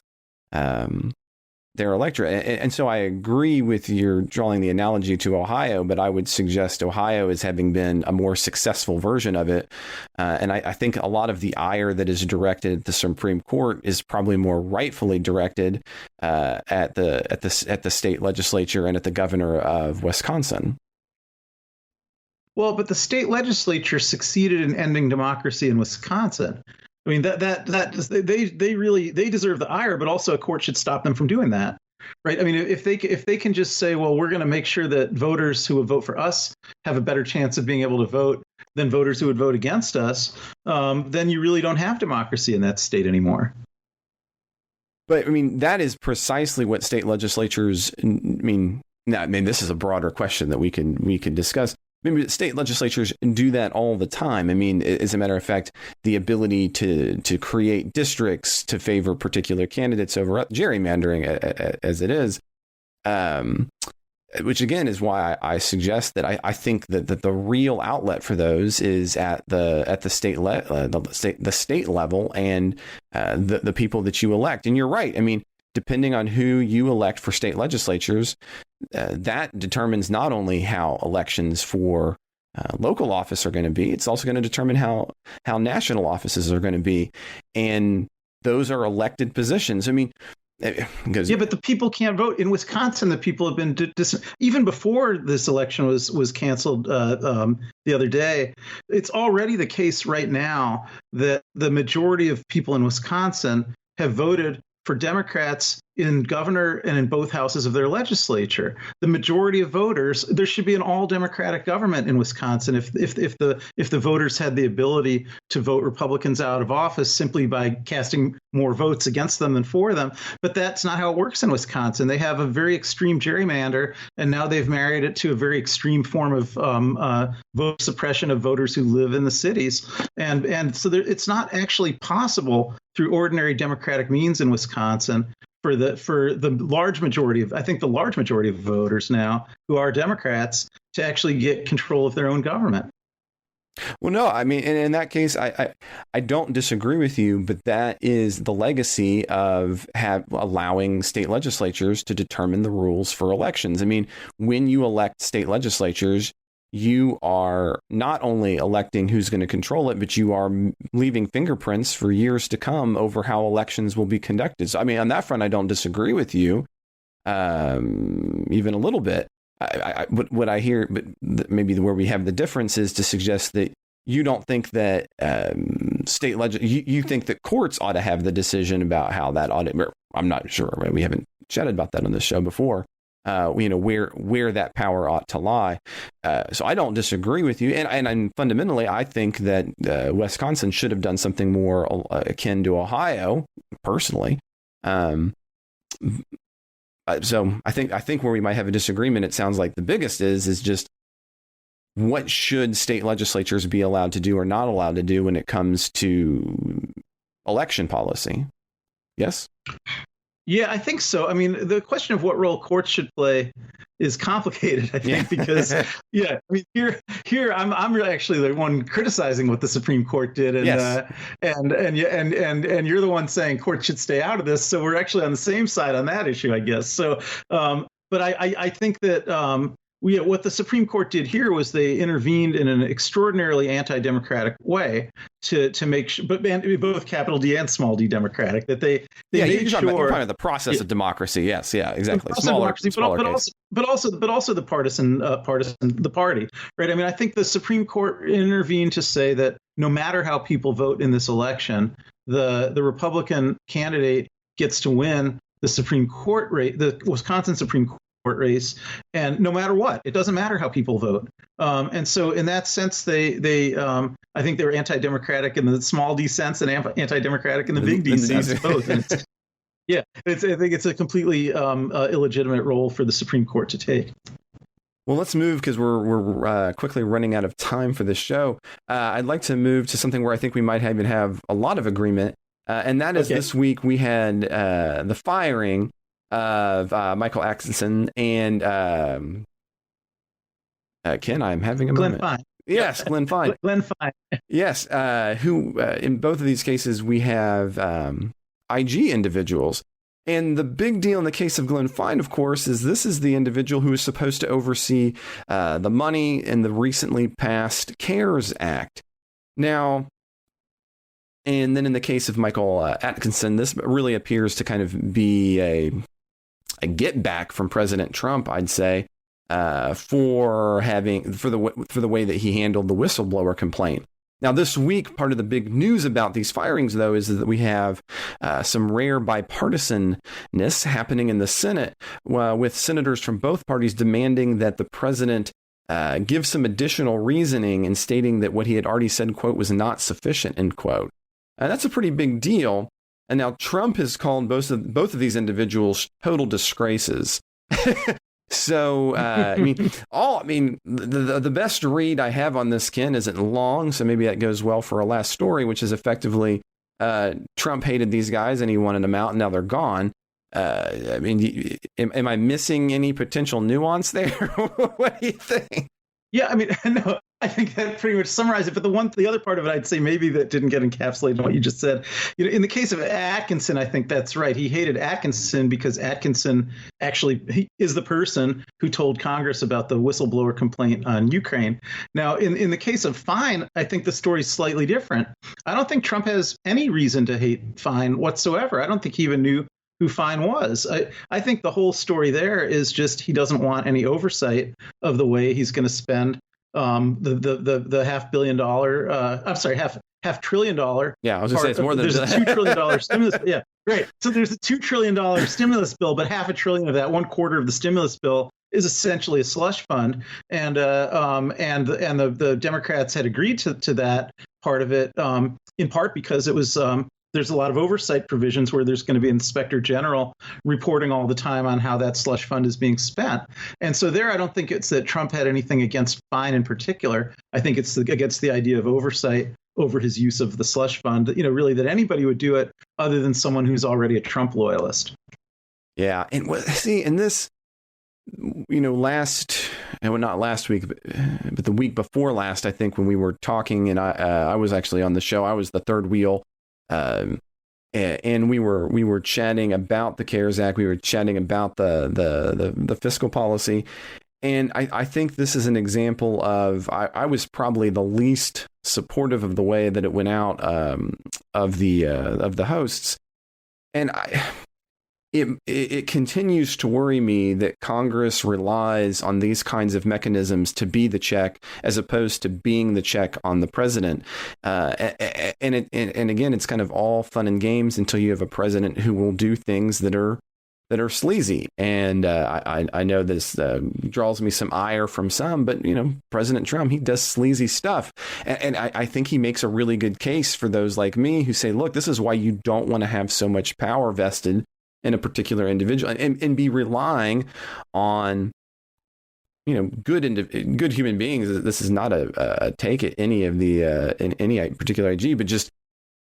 their electorate. And so I agree with your drawing the analogy to Ohio, but I would suggest Ohio as having been a more successful version of it. And I think a lot of the ire that is directed at the Supreme Court is probably more rightfully directed at the state legislature and at the governor of Wisconsin. Well, but the state legislature succeeded in ending democracy in Wisconsin. I mean, they deserve the ire, but also a court should stop them from doing that, right? I mean, if they can just say, well, we're going to make sure that voters who would vote for us have a better chance of being able to vote than voters who would vote against us, then you really don't have democracy in that state anymore. But I mean, that is precisely what state legislatures. I mean, this is a broader question that we can discuss. Maybe state legislatures do that all the time. I mean, as a matter of fact, the ability to create districts to favor particular candidates over gerrymandering as it is, which again is why I suggest that I think that the real outlet for those is at the state level and the people that you elect. And you're right. I mean, depending on who you elect for state legislatures, that determines not only how elections for local office are going to be, it's also going to determine how national offices are going to be. And those are elected positions. I mean, because but the people can't vote. In Wisconsin, the people have been even before this election was canceled the other day. It's already the case right now that the majority of people in Wisconsin have voted for Democrats in governor and in both houses of their legislature. The majority of voters, there should be an all Democratic government in Wisconsin if the voters had the ability to vote Republicans out of office simply by casting more votes against them than for them. But that's not how it works in Wisconsin. They have a very extreme gerrymander, and now they've married it to a very extreme form of vote suppression of voters who live in the cities. And so it's not actually possible through ordinary democratic means in Wisconsin for the large majority of voters now who are Democrats to actually get control of their own government. Well, no, I mean, in that case, I don't disagree with you, but that is the legacy of allowing state legislatures to determine the rules for elections. I mean, when you elect state legislatures, you are not only electing who's going to control it, but you are leaving fingerprints for years to come over how elections will be conducted. So, I mean, on that front, I don't disagree with you, even a little bit. What I hear, but maybe where we have the difference is to suggest that you don't think that you think that courts ought to have the decision about how that ought to. I'm not sure. Right? We haven't chatted about that on this show before. Where that power ought to lie. So I don't disagree with you. And fundamentally, I think that Wisconsin should have done something more akin to Ohio, personally. So I think where we might have a disagreement, it sounds like the biggest is just what should state legislatures be allowed to do or not allowed to do when it comes to election policy. Yes? Yeah, I think so. I mean, the question of what role courts should play is complicated, I think, because I mean, here I'm really actually the one criticizing what the Supreme Court did, and yes. and you're the one saying courts should stay out of this. So we're actually on the same side on that issue, I guess. So, but I think that what the Supreme Court did here was they intervened in an extraordinarily anti-democratic way to make sure, but both capital D and small d democratic, that they you're made talking sure about the process of democracy. Yes, yeah, exactly. Smaller, Smaller but also the partisan the party, right? I mean, I think the Supreme Court intervened to say that no matter how people vote in this election, the Republican candidate gets to win the Supreme Court race, the Wisconsin Supreme Court race, and no matter what, it doesn't matter how people vote. And so, in that sense, they I think they were anti-democratic in the small d sense and anti-democratic in the big D sense, both. And I think it's a completely illegitimate role for the Supreme Court to take. Well, let's move because we're quickly running out of time for this show. I'd like to move to something where I think we might even have a lot of agreement, and that is this week we had the firing of Michael Atkinson and Ken. I'm having a moment. Fine. Yes, Glenn Fine. Glenn Fine. Yes, who in both of these cases we have IG individuals. And the big deal in the case of Glenn Fine, of course, is this is the individual who is supposed to oversee the money in the recently passed CARES Act. Now, and then in the case of Michael Atkinson, this really appears to kind of be a get back from President Trump, I'd say, for the way that he handled the whistleblower complaint. Now, this week, part of the big news about these firings, though, is that we have some rare bipartisanness happening in the Senate, with senators from both parties demanding that the president give some additional reasoning and stating that what he had already said, quote, was not sufficient, end quote. That's a pretty big deal. And now Trump has called both of these individuals total disgraces. So, the best read I have on this, Ken, isn't long, so maybe that goes well for a last story, which is effectively Trump hated these guys and he wanted them out, and now they're gone. Am I missing any potential nuance there? What do you think? Yeah, I mean, no, I think that pretty much summarizes it. But the other part of it, I'd say maybe that didn't get encapsulated in what you just said. In the case of Atkinson, I think that's right. He hated Atkinson because Atkinson he is the person who told Congress about the whistleblower complaint on Ukraine. Now, in the case of Fine, I think the story's slightly different. I don't think Trump has any reason to hate Fine whatsoever. I don't think he even knew who Fine was. I think the whole story there is just he doesn't want any oversight of the way he's going to spend the $500 million. $500 billion. Yeah, I was going to say it's more than there's a $2 trillion stimulus. Yeah, great. So there's a $2 trillion stimulus bill, but $500 billion of that, 1/4 of the stimulus bill, is essentially a slush fund, and the Democrats had agreed to that part of it, in part because it was. There's a lot of oversight provisions where there's going to be an inspector general reporting all the time on how that slush fund is being spent. And so there, I don't think it's that Trump had anything against Fine in particular. I think it's against the idea of oversight over his use of the slush fund, really that anybody would do it other than someone who's already a Trump loyalist. Yeah. And see, in this, not last week, but the week before last, I think when we were talking and I was actually on the show, I was the third wheel. And we were chatting about the CARES Act. We were chatting about the fiscal policy, and I think this is an example of I was probably the least supportive of the way that it went out of the hosts, and it continues to worry me that Congress relies on these kinds of mechanisms to be the check as opposed to being the check on the president. And again, it's kind of all fun and games until you have a president who will do things that are sleazy. And I know this draws me some ire from some, but President Trump, he does sleazy stuff, and I think he makes a really good case for those like me who say, look, this is why you don't want to have so much power vested in a particular individual and be relying on, good human beings. This is not a take at any of the in any particular IG, but just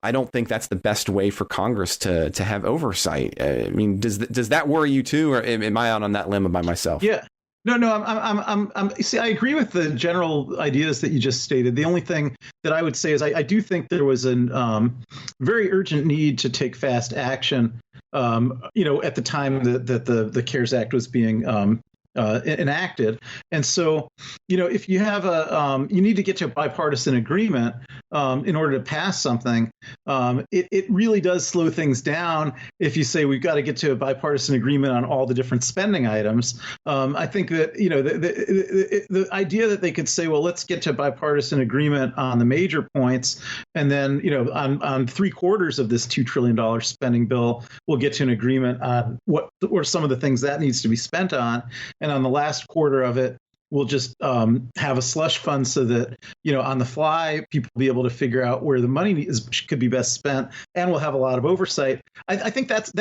I don't think that's the best way for Congress to have oversight. I mean, does that worry you too, or am I out on that limb by myself? Yeah. No. I'm. See, I agree with the general ideas that you just stated. The only thing that I would say is I do think there was a very urgent need to take fast action. At the time that the CARES Act was being enacted. And so, if you have you need to get to a bipartisan agreement in order to pass something. It really does slow things down if you say we've got to get to a bipartisan agreement on all the different spending items. I think that the idea that they could say, well, let's get to a bipartisan agreement on the major points, and then on 3/4 of this $2 trillion spending bill, we'll get to an agreement on what or some of the things that needs to be spent on. And on the last quarter of it, we'll just have a slush fund so that, on the fly, people will be able to figure out where the money could be best spent, and we'll have a lot of oversight. I think that's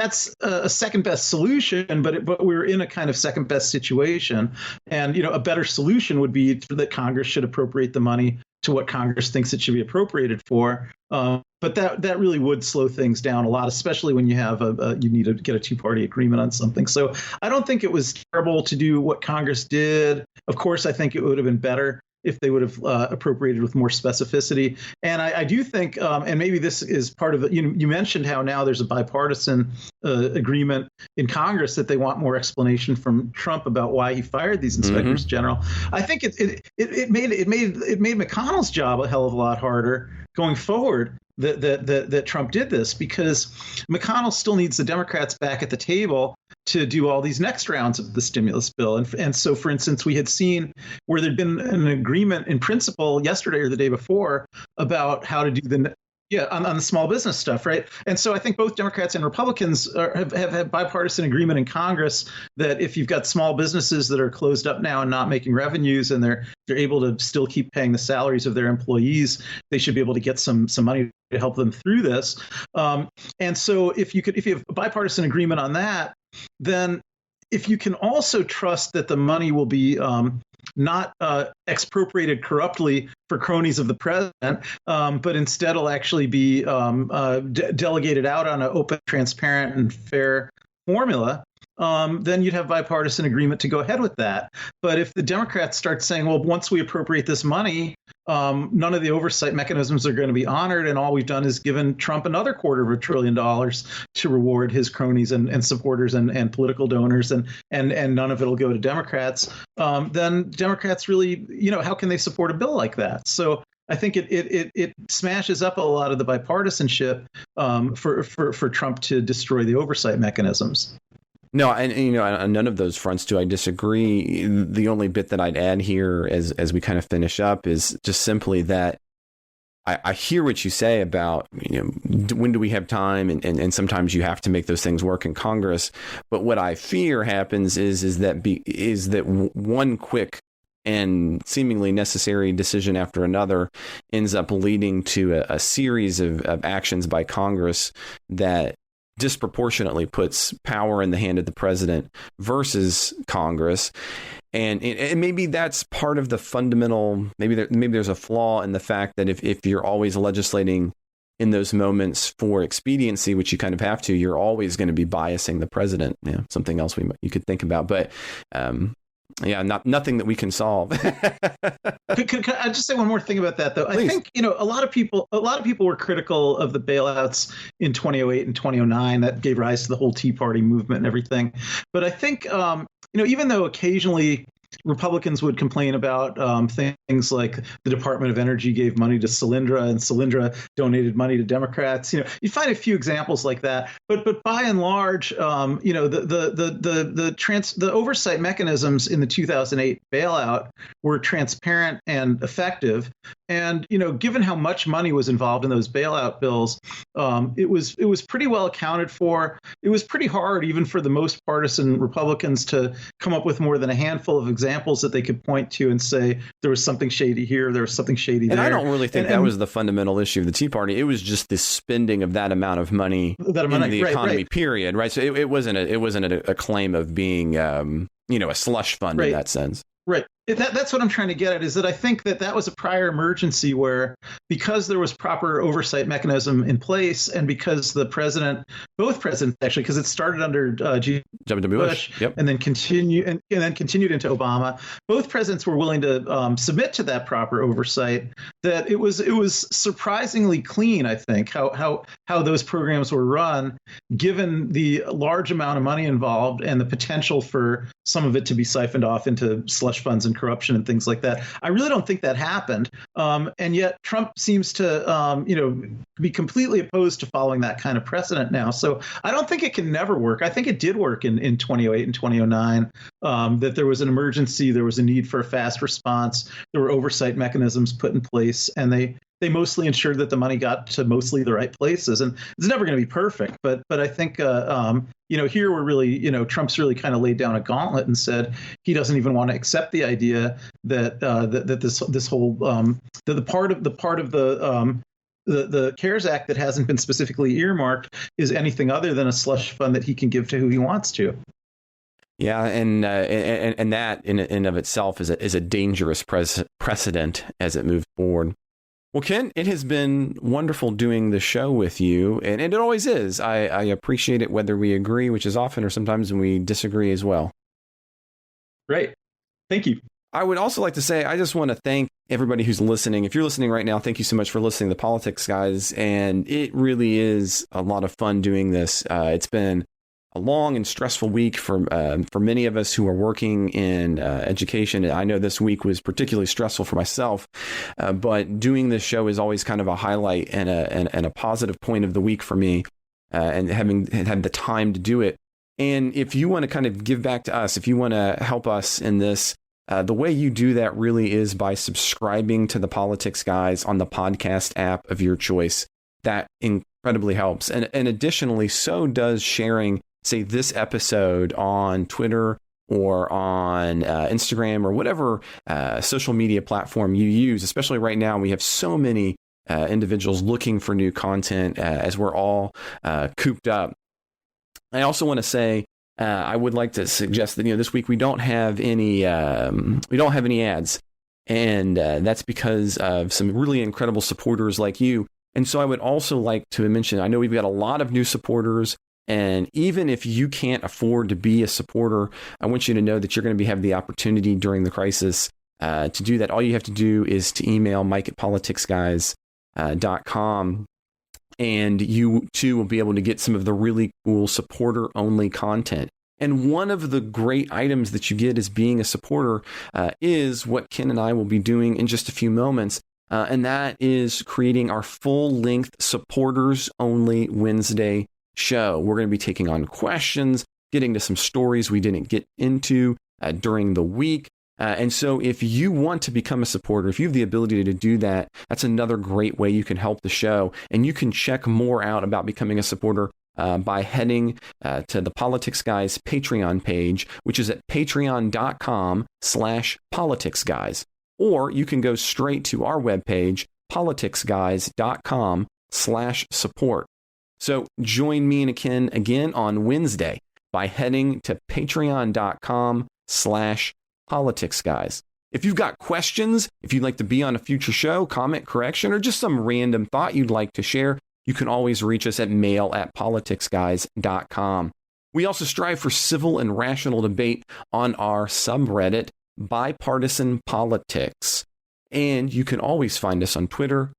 a second best solution, but we're in a kind of second best situation. And, a better solution would be that Congress should appropriate the money to what Congress thinks it should be appropriated for. But that really would slow things down a lot, especially when you have you need to get a two-party agreement on something. So I don't think it was terrible to do what Congress did. Of course, I think it would have been better if they would have appropriated with more specificity. And I do think, and maybe this is part of it, you mentioned how now there's a bipartisan agreement in Congress that they want more explanation from Trump about why he fired these inspectors general. I think it made McConnell's job a hell of a lot harder going forward that Trump did this, because McConnell still needs the Democrats back at the table to do all these next rounds of the stimulus bill. And so, for instance, we had seen where there'd been an agreement in principle yesterday or the day before about how to do on the small business stuff, right? And so I think both Democrats and Republicans have had bipartisan agreement in Congress that if you've got small businesses that are closed up now and not making revenues, and they're able to still keep paying the salaries of their employees, they should be able to get some money to help them through this. And so if you have a bipartisan agreement on that, then if you can also trust that the money will be not expropriated corruptly for cronies of the president, but instead will actually be delegated out on an open, transparent, and fair formula, then you'd have bipartisan agreement to go ahead with that. But if the Democrats start saying, well, once we appropriate this money, none of the oversight mechanisms are going to be honored, and all we've done is given Trump another $250 billion to reward his cronies and supporters and political donors, and none of it will go to Democrats, then Democrats really, how can they support a bill like that? So I think it smashes up a lot of the bipartisanship for Trump to destroy the oversight mechanisms. No, and on none of those fronts do I disagree. The only bit that I'd add here as we kind of finish up is just simply that I hear what you say about, when do we have time, and sometimes you have to make those things work in Congress. But what I fear happens is that one quick and seemingly necessary decision after another ends up leading to a series of actions by Congress that disproportionately puts power in the hand of the president versus Congress. And maybe that's part of the fundamental, maybe there's a flaw in the fact that if you're always legislating in those moments for expediency, which you kind of have to, you're always going to be biasing the president. Yeah, something else you could think about. But nothing that we can solve. Could I just say one more thing about that, though? Please. I think a lot of people were critical of the bailouts in 2008 and 2009 that gave rise to the whole Tea Party movement and everything. But I think even though occasionally Republicans would complain about things like the Department of Energy gave money to Solyndra and Solyndra donated money to Democrats. You find a few examples like that, but by and large, the oversight mechanisms in the 2008 bailout were transparent and effective. And given how much money was involved in those bailout bills, it was pretty well accounted for. It was pretty hard, even for the most partisan Republicans, to come up with more than a handful of examples that they could point to and say there was something shady here, there was something shady there. And I don't really think that was the fundamental issue of the Tea Party. It was just the spending of that amount of money in the economy, period. Right. So it wasn't a claim of being a slush fund in that sense. Right. That's what I'm trying to get at, is that I think that was a prior emergency where, because there was proper oversight mechanism in place, and because both presidents actually, because it started under W. Bush, yep. and then continued into Obama, both presidents were willing to submit to that proper oversight. That it was surprisingly clean, I think, how those programs were run, given the large amount of money involved and the potential for some of it to be siphoned off into slush funds and corruption and things like that. I really don't think that happened. And yet Trump seems to, be completely opposed to following that kind of precedent now. So I don't think it can never work. I think it did work in 2008 and 2009, that there was an emergency, there was a need for a fast response, there were oversight mechanisms put in place, and they mostly ensured that the money got to mostly the right places. And it's never going to be perfect, but I think here we're really, Trump's really kind of laid down a gauntlet and said he doesn't even want to accept the idea that this whole the part of the CARES Act that hasn't been specifically earmarked is anything other than a slush fund that he can give to who he wants to. Yeah, and that in and of itself is a dangerous precedent as it moves forward. Well, Ken, it has been wonderful doing the show with you, and it always is. I appreciate it whether we agree, which is often, or sometimes when we disagree as well. Great. Thank you. I would also like to say, I just want to thank everybody who's listening. If you're listening right now, thank you so much for listening to Politics Guys, and it really is a lot of fun doing this. It's been a long and stressful week for many of us who are working in education. I know this week was particularly stressful for myself, but doing this show is always kind of a highlight and a positive point of the week for me, and having had the time to do it. And if you want to kind of give back to us, if you want to help us in this, the way you do that really is by subscribing to the Politics Guys on the podcast app of your choice. That incredibly helps. And additionally, so does sharing, say, this episode on Twitter or on Instagram or whatever social media platform you use. Especially right now, we have so many individuals looking for new content as we're all cooped up. I also want to say, I would like to suggest that this week we don't have any ads, and that's because of some really incredible supporters like you. And so I would also like to mention, I know we've got a lot of new supporters. And even if you can't afford to be a supporter, I want you to know that you're going to have the opportunity during the crisis to do that. All you have to do is to email mike@politicsguys.com, and you too will be able to get some of the really cool supporter-only content. And one of the great items that you get as being a supporter is what Ken and I will be doing in just a few moments. And that is creating our full-length supporters-only Wednesday show. We're going to be taking on questions, getting to some stories we didn't get into during the week. And so if you want to become a supporter, if you have the ability to do that, that's another great way you can help the show. And you can check more out about becoming a supporter by heading to the Politics Guys Patreon page, which is at patreon.com/politicsguys. Or you can go straight to our webpage, politicsguys.com/support. So join me and Ken again on Wednesday by heading to patreon.com/politicsguys. If you've got questions, if you'd like to be on a future show, comment, correction, or just some random thought you'd like to share, you can always reach us at mail@politicsguys.com. We also strive for civil and rational debate on our subreddit, Bipartisan Politics. And you can always find us on Twitter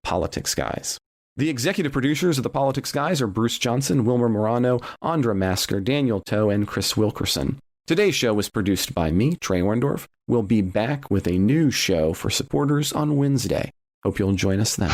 @PoliticsGuys. The executive producers of the Politics Guys are Bruce Johnson, Wilmer Morano, Andra Masker, Daniel Toe, and Chris Wilkerson. Today's show was produced by me, Trey Warndorf. We'll be back with a new show for supporters on Wednesday. Hope you'll join us then.